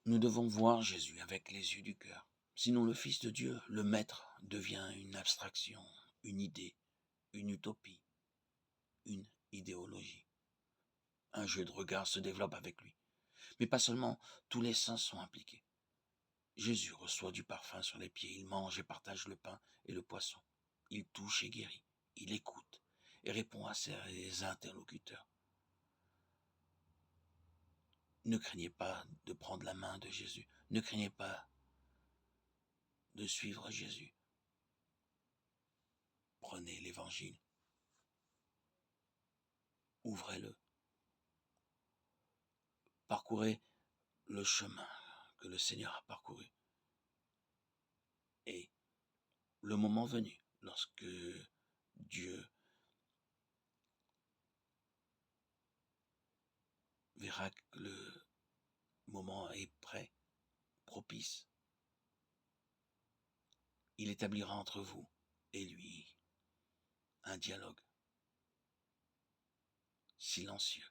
Nous devons voir Jésus avec les yeux du cœur. Sinon le Fils de Dieu, le Maître, devient une abstraction, une idée, une utopie, une idéologie. Un jeu de regard se développe avec lui. Mais pas seulement, tous les sens sont impliqués. Jésus reçoit du parfum sur les pieds, il mange et partage le pain et le poisson. Il touche et guérit, il écoute et répond à ses interlocuteurs. Ne craignez pas de prendre la main de Jésus, ne craignez pas de suivre Jésus. Prenez l'évangile, ouvrez-le, parcourez le chemin que le Seigneur a parcouru. Et le moment venu, lorsque Dieu verra que le moment est prêt, propice, il établira entre vous et lui un dialogue silencieux,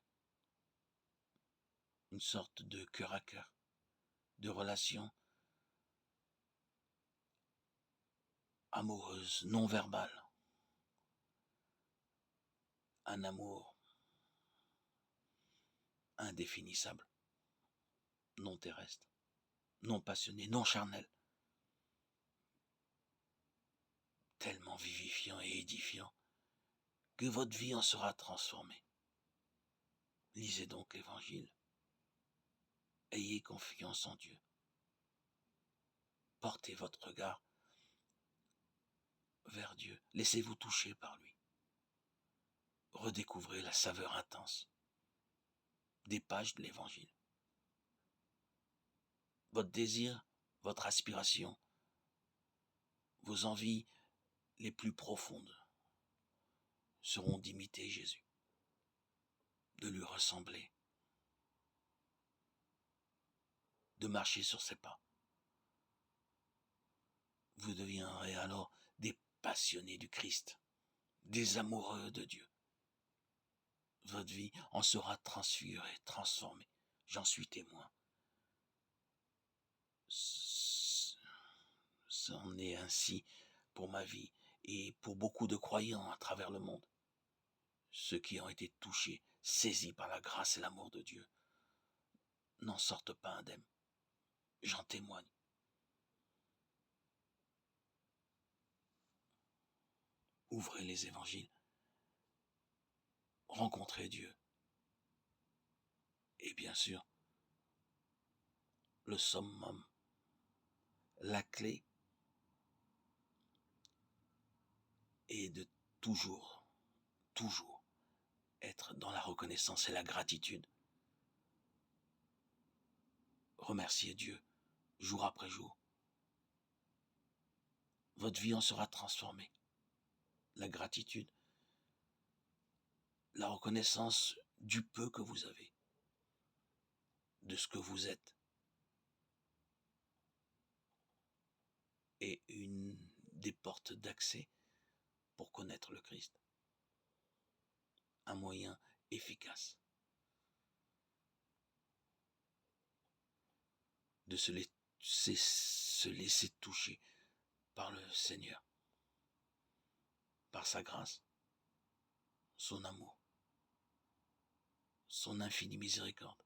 une sorte de cœur à cœur, de relation amoureuse, non verbale, un amour indéfinissable, non terrestre, non passionné, non charnel, tellement vivifiant et édifiant que votre vie en sera transformée. Lisez donc l'Évangile. Ayez confiance en Dieu. Portez votre regard vers Dieu. Laissez-vous toucher par lui. Redécouvrez la saveur intense des pages de l'Évangile. Votre désir, votre aspiration, vos envies les plus profondes seront d'imiter Jésus, de lui ressembler, de marcher sur ses pas. Vous deviendrez alors des passionnés du Christ, des amoureux de Dieu. Votre vie en sera transfigurée, transformée. J'en suis témoin. C'en est ainsi pour ma vie et pour beaucoup de croyants à travers le monde. Ceux qui ont été touchés, saisis par la grâce et l'amour de Dieu, n'en sortent pas indemnes. J'en témoigne. Ouvrez les évangiles. Rencontrez Dieu. Et bien sûr, le summum, la clé est de toujours être dans la reconnaissance et la gratitude. Remerciez Dieu jour après jour. Votre vie en sera transformée. La gratitude, la reconnaissance du peu que vous avez, de ce que vous êtes, est une des portes d'accès pour connaître le Christ. Un moyen efficace de se laisser toucher par le Seigneur, par sa grâce, son amour, son infinie miséricorde.